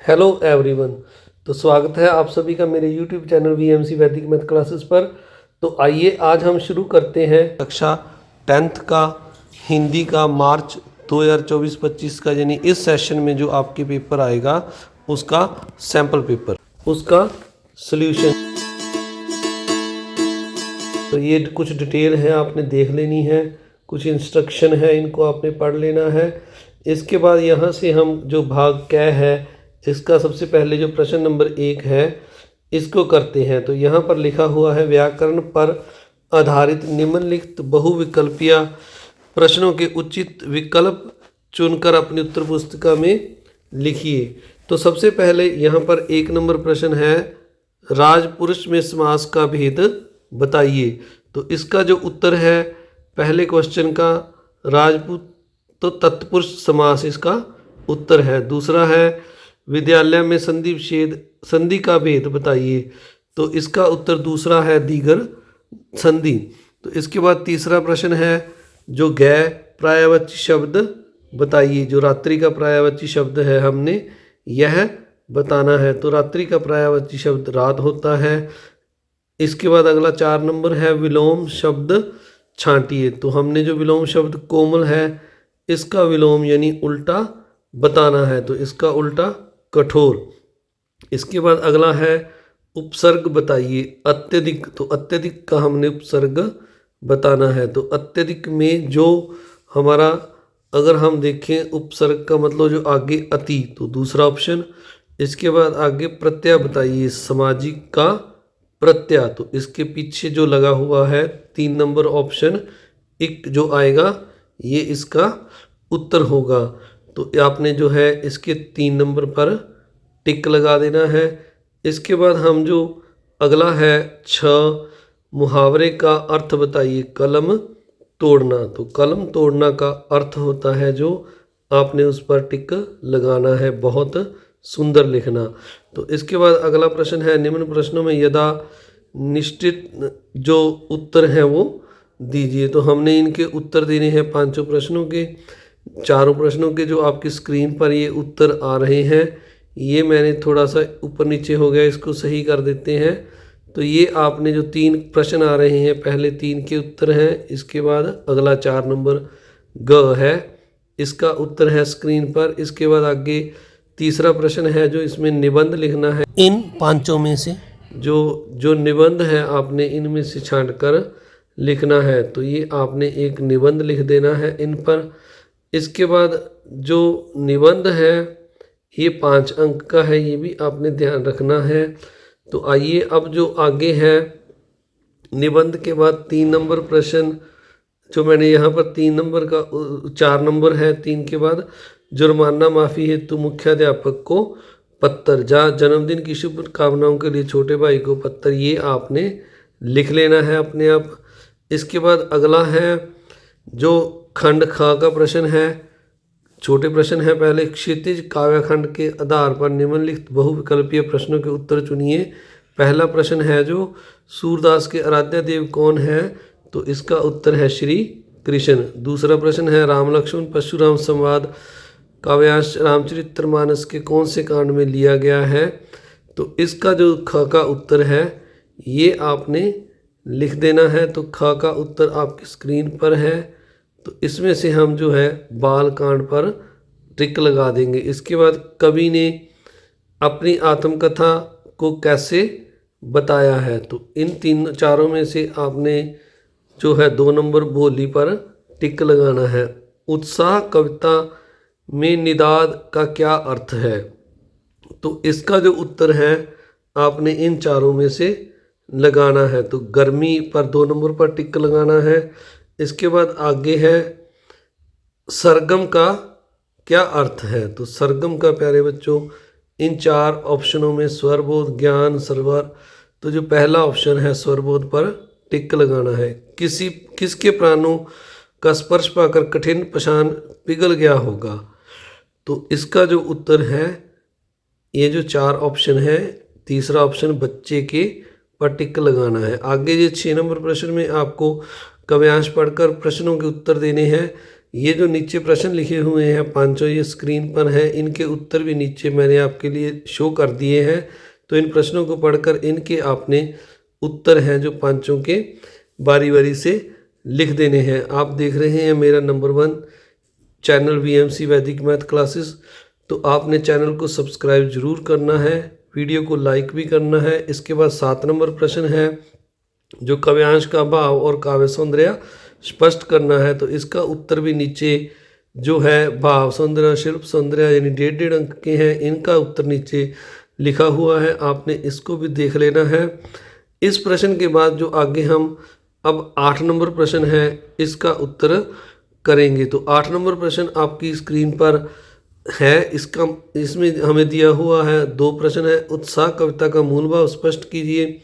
Hello everyone. तो स्वागत है आप सभी का मेरे यूट्यूब चैनल वीएमसी वैदिक मैथ क्लासेस पर। तो आइए आज हम शुरू करते हैं कक्षा 10th का हिंदी का मार्च 2024-25 का, यानी इस सेशन में जो आपके पेपर आएगा उसका सैम्पल पेपर, उसका सॉल्यूशन। तो ये कुछ डिटेल है, आपने देख लेनी है, कुछ इंस्ट्रक्शन है, इनको आपने पढ़ लेना है। इसके बाद यहाँ से हम जो भाग क है इसका सबसे पहले जो प्रश्न नंबर 1 है इसको करते हैं। तो यहाँ पर लिखा हुआ है व्याकरण पर आधारित निम्नलिखित बहुविकल्पीय प्रश्नों के उचित विकल्प चुनकर अपनी उत्तर पुस्तिका में लिखिए। तो सबसे पहले यहाँ पर 1 नंबर प्रश्न है, राजपुरुष में समास का भेद बताइए। तो इसका जो उत्तर है पहले क्वेश्चन का, राजपूत तो तत्पुरुष समास इसका उत्तर है। दूसरा है, विद्यालय में संधि विच्छेद संधि का भेद बताइए। तो इसका उत्तर दूसरा है, दीगर संधि। तो इसके बाद तीसरा प्रश्न है, जो गै पर्यायवाची शब्द बताइए। जो रात्रि का पर्यायवाची शब्द है हमने यह बताना है। तो रात्रि का पर्यायवाची शब्द रात होता है। इसके बाद अगला 4 नंबर है, विलोम शब्द छांटिए। तो हमने जो विलोम शब्द कोमल है इसका विलोम यानी उल्टा बताना है। तो इसका उल्टा कठोर। इसके बाद अगला है, उपसर्ग बताइए अत्यधिक। तो अत्यधिक का हमने उपसर्ग बताना है। तो अत्यधिक में जो हमारा, अगर हम देखें उपसर्ग का मतलब जो आगे अति, तो दूसरा ऑप्शन। इसके बाद आगे प्रत्यय बताइए, सामाजिक का प्रत्यय। तो इसके पीछे जो लगा हुआ है 3 नंबर ऑप्शन इक जो आएगा ये इसका उत्तर होगा। तो आपने जो है इसके 3 नंबर पर टिक लगा देना है। इसके बाद हम जो अगला है 6, मुहावरे का अर्थ बताइए कलम तोड़ना। तो कलम तोड़ना का अर्थ होता है जो आपने उस पर टिक लगाना है, बहुत सुंदर लिखना। तो इसके बाद अगला प्रश्न है, निम्न प्रश्नों में यदा निश्चित जो उत्तर हैं वो दीजिए। तो हमने इनके उत्तर देने हैं 5 प्रश्नों के। 4 प्रश्नों के जो आपकी स्क्रीन पर ये उत्तर आ रहे हैं, ये मैंने थोड़ा सा ऊपर नीचे हो गया, इसको सही कर देते हैं। तो ये आपने जो 3 प्रश्न आ रहे हैं, पहले 3 के उत्तर हैं। इसके बाद अगला 4 नंबर ग है, इसका उत्तर है स्क्रीन पर। इसके बाद आगे तीसरा प्रश्न है जो इसमें निबंध लिखना है। इन 5 में से जो निबंध है आपने इनमें से छांट कर लिखना है। तो ये आपने एक निबंध लिख देना है इन पर। इसके बाद जो निबंध है ये 5 अंक का है, ये भी आपने ध्यान रखना है। तो आइए अब जो आगे है, निबंध के बाद 3 नंबर प्रश्न जो मैंने यहाँ पर 3 नंबर का 4 नंबर है, 3 के बाद जुर्माना माफ़ी हेतु मुख्याध्यापक को पत्र, जा जन्मदिन की शुभकामनाओं के लिए छोटे भाई को पत्र, ये आपने लिख लेना है अपने आप। इसके बाद अगला है जो खंड ख का प्रश्न है, छोटे प्रश्न है। पहले, क्षितिज काव्यखंड के आधार पर निम्नलिखित बहुविकल्पीय प्रश्नों के उत्तर चुनिए। पहला प्रश्न है जो सूरदास के आराध्य देव कौन है। तो इसका उत्तर है श्री कृष्ण। दूसरा प्रश्न है, राम लक्ष्मण परशुराम संवाद काव्यांश रामचरितमानस के कौन से कांड में लिया गया है। तो इसका जो ख का उत्तर है ये आपने लिख देना है। तो ख का उत्तर आपकी स्क्रीन पर है। तो इसमें से हम जो है बाल कांड पर टिक लगा देंगे। इसके बाद कवि ने अपनी आत्मकथा को कैसे बताया है। तो इन चारों में से आपने जो है 2 नंबर बोली पर टिक लगाना है। उत्साह कविता में निदाद का क्या अर्थ है। तो इसका जो उत्तर है आपने इन चारों में से लगाना है। तो गर्मी पर 2 नंबर पर टिक लगाना है। इसके बाद आगे है, सरगम का क्या अर्थ है। तो सरगम का प्यारे बच्चों इन 4 ऑप्शनों में स्वरबोध, ज्ञान, सरवर, तो जो पहला ऑप्शन है स्वरबोध पर टिक लगाना है। किसके प्राणों का स्पर्श पाकर कठिन पाषाण पिघल गया होगा। तो इसका जो उत्तर है ये जो 4 ऑप्शन है, तीसरा ऑप्शन बच्चे के पर टिक लगाना है। आगे ये 6 नंबर प्रश्न में आपको काव्यांश पढ़कर प्रश्नों के उत्तर देने हैं। ये जो नीचे प्रश्न लिखे हुए हैं पांचों, ये स्क्रीन पर हैं, इनके उत्तर भी नीचे मैंने आपके लिए शो कर दिए हैं। तो इन प्रश्नों को पढ़कर इनके आपने उत्तर हैं जो पांचों के बारी बारी से लिख देने हैं। आप देख रहे हैं मेरा नंबर 1 चैनल VMC वैदिक मैथ क्लासेस। तो आपने चैनल को सब्सक्राइब जरूर करना है, वीडियो को लाइक भी करना है। इसके बाद 7 नंबर प्रश्न है जो काव्यांश का भाव और काव्य सौंदर्य स्पष्ट करना है। तो इसका उत्तर भी नीचे जो है भाव सौंदर्य शिल्प सौंदर्य यानी 1.5 अंक के हैं, इनका उत्तर नीचे लिखा हुआ है, आपने इसको भी देख लेना है। इस प्रश्न के बाद जो आगे हम अब 8 नंबर प्रश्न है इसका उत्तर करेंगे। तो 8 नंबर प्रश्न आपकी स्क्रीन पर है। इसमें हमें दिया हुआ है 2 प्रश्न है। उत्साह कविता का मूल भाव स्पष्ट कीजिए।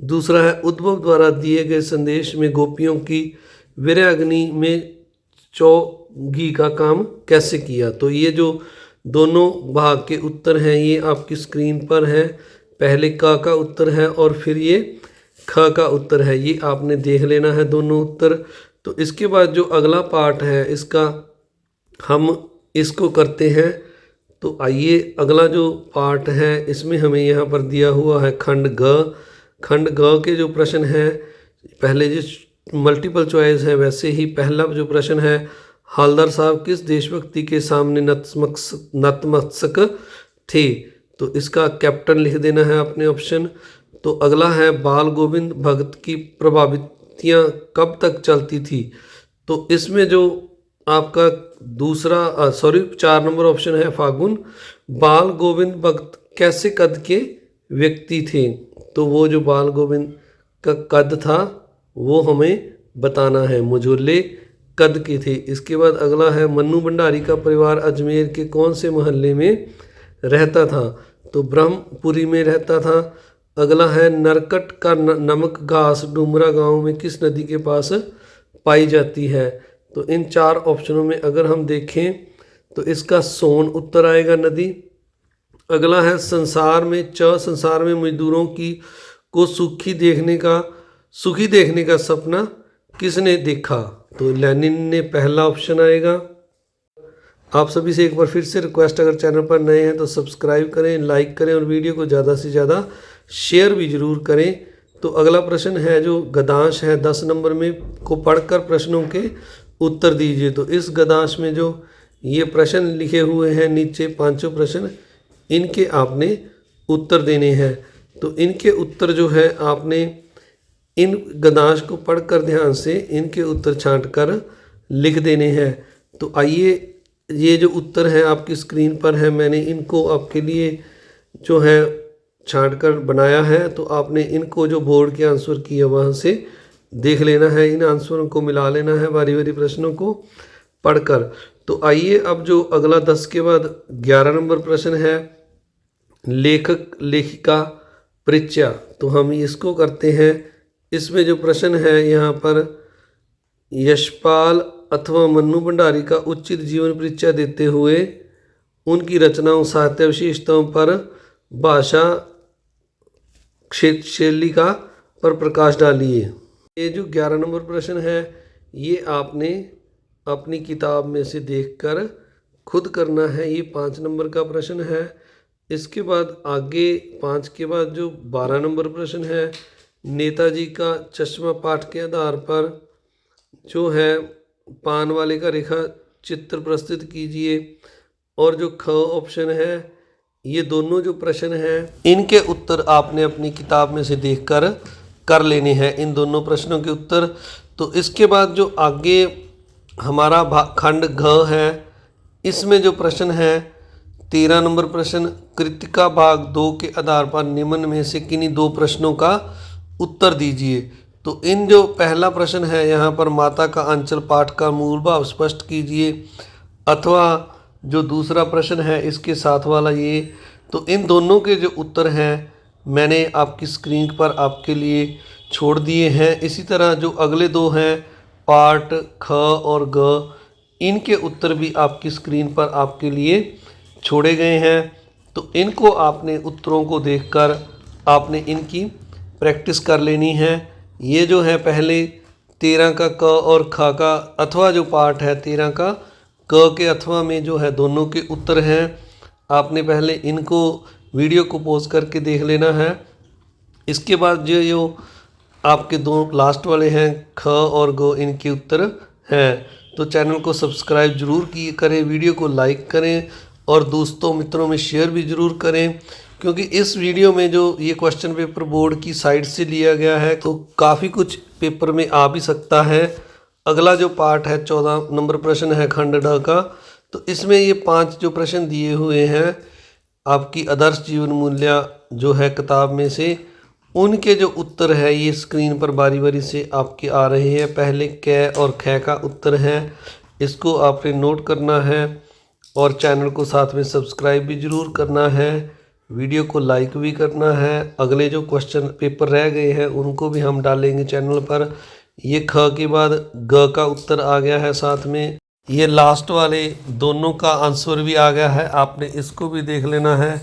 दूसरा है उद्भव द्वारा दिए गए संदेश में गोपियों की वीराग्नि में चौघी का काम कैसे किया। तो ये जो दोनों भाग के उत्तर हैं ये आपकी स्क्रीन पर है। पहले का उत्तर है और फिर ये ख का उत्तर है, ये आपने देख लेना है दोनों उत्तर। तो इसके बाद जो अगला पार्ट है इसका हम इसको करते हैं। तो आइए अगला जो पार्ट है इसमें हमें यहाँ पर दिया हुआ है खंड ग के जो प्रश्न हैं, पहले जो मल्टीपल चॉइस है वैसे ही पहला जो प्रश्न है, हालदार साहब किस देशभक्ति के सामने नतमस्तक थे। तो इसका कैप्टन लिख देना है अपने ऑप्शन। तो अगला है बाल गोविंद भगत की प्रभावितियाँ कब तक चलती थी। तो इसमें जो आपका 4 नंबर ऑप्शन है फागुन। बाल गोविंद भगत कैसे कद के व्यक्ति थे। तो वो जो बाल गोविंद का कद था वो हमें बताना है, मझोले कद के थे। इसके बाद अगला है मन्नू भंडारी का परिवार अजमेर के कौन से मोहल्ले में रहता था। तो ब्रह्मपुरी में रहता था। अगला है नरकट का नमक घास डुमरा गांव में किस नदी के पास पाई जाती है। तो इन 4 ऑप्शनों में अगर हम देखें तो इसका सोन उत्तर आएगा नदी। अगला है संसार में मजदूरों को सुखी देखने का सपना किसने देखा। तो लेनिन ने पहला ऑप्शन आएगा। आप सभी से एक बार फिर से रिक्वेस्ट, अगर चैनल पर नए हैं तो सब्सक्राइब करें, लाइक करें और वीडियो को ज़्यादा से ज़्यादा शेयर भी ज़रूर करें। तो अगला प्रश्न है जो गद्यांश है 10 नंबर में को पढ़कर प्रश्नों के उत्तर दीजिए। तो इस गद्यांश में जो ये प्रश्न लिखे हुए हैं नीचे पांचों प्रश्न, इनके आपने उत्तर देने हैं। तो इनके उत्तर जो है आपने इन गद्यांश को पढ़कर ध्यान से इनके उत्तर छांटकर लिख देने हैं। तो आइए ये जो उत्तर हैं आपकी स्क्रीन पर है, मैंने इनको आपके लिए जो है छांटकर बनाया है। तो आपने इनको जो बोर्ड के आंसर किए वहाँ से देख लेना है, इन आंसरों को मिला लेना है बारी बारी प्रश्नों को पढ़कर। तो आइए अब जो अगला 10 के बाद 11 नंबर प्रश्न है लेखक लेखिका परिचय। तो हम इसको करते हैं। इसमें जो प्रश्न है यहाँ पर यशपाल अथवा मन्नू भंडारी का उचित जीवन परिचय देते हुए उनकी रचनाओं साहित्य विशेषताओं पर भाषा शैली का पर प्रकाश डालिए। ये जो 11 नंबर प्रश्न है ये आपने अपनी किताब में से देखकर खुद करना है। ये 5 नंबर का प्रश्न है। इसके बाद आगे 5 के बाद जो 12 नंबर प्रश्न है नेताजी का चश्मा पाठ के आधार पर जो है पान वाले का रेखा चित्र प्रस्तुत कीजिए। और जो ख ऑप्शन है ये दोनों जो प्रश्न हैं इनके उत्तर आपने अपनी किताब में से देखकर कर लेने हैं, इन दोनों प्रश्नों के उत्तर। तो इसके बाद जो आगे हमारा खंड घ है इसमें जो प्रश्न है 13 नंबर प्रश्न कृतिका भाग 2 के आधार पर निम्न में से किन्हीं 2 प्रश्नों का उत्तर दीजिए। तो इन जो पहला प्रश्न है यहाँ पर माता का अंचल पाठ का मूल भाव स्पष्ट कीजिए, अथवा जो दूसरा प्रश्न है इसके साथ वाला ये। तो इन दोनों के जो उत्तर हैं मैंने आपकी स्क्रीन पर आपके लिए छोड़ दिए हैं। इसी तरह जो अगले 2 हैं पार्ट ख और ग, इनके उत्तर भी आपकी स्क्रीन पर आपके लिए छोड़े गए हैं। तो इनको आपने उत्तरों को देखकर आपने इनकी प्रैक्टिस कर लेनी है। ये जो है पहले 13 का क और ख का अथवा जो पार्ट है 13 का क के अथवा में जो है दोनों के उत्तर हैं। आपने पहले इनको वीडियो को पॉज करके देख लेना है। इसके बाद जो आपके दो लास्ट वाले हैं ख और ग, इनके उत्तर हैं। तो चैनल को सब्सक्राइब जरूर करें, वीडियो को लाइक करें और दोस्तों मित्रों में शेयर भी ज़रूर करें, क्योंकि इस वीडियो में जो ये क्वेश्चन पेपर बोर्ड की साइड से लिया गया है तो काफ़ी कुछ पेपर में आ भी सकता है। अगला जो पार्ट है 14 नंबर प्रश्न है खंड ड का। तो इसमें ये 5 जो प्रश्न दिए हुए हैं आपकी आदर्श जीवन मूल्य जो है किताब में से, उनके जो उत्तर है ये स्क्रीन पर बारी बारी से आपके आ रहे हैं। पहले क और ख का उत्तर है, इसको आपने नोट करना है और चैनल को साथ में सब्सक्राइब भी ज़रूर करना है, वीडियो को लाइक भी करना है। अगले जो क्वेश्चन पेपर रह गए हैं उनको भी हम डालेंगे चैनल पर। ये ख के बाद ग का उत्तर आ गया है, साथ में ये लास्ट वाले दोनों का आंसर भी आ गया है, आपने इसको भी देख लेना है।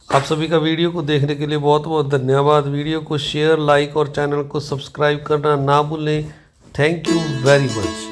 आप सभी का वीडियो को देखने के लिए बहुत बहुत धन्यवाद। वीडियो को शेयर, लाइक और चैनल को सब्सक्राइब करना ना भूलें। Thank you very much.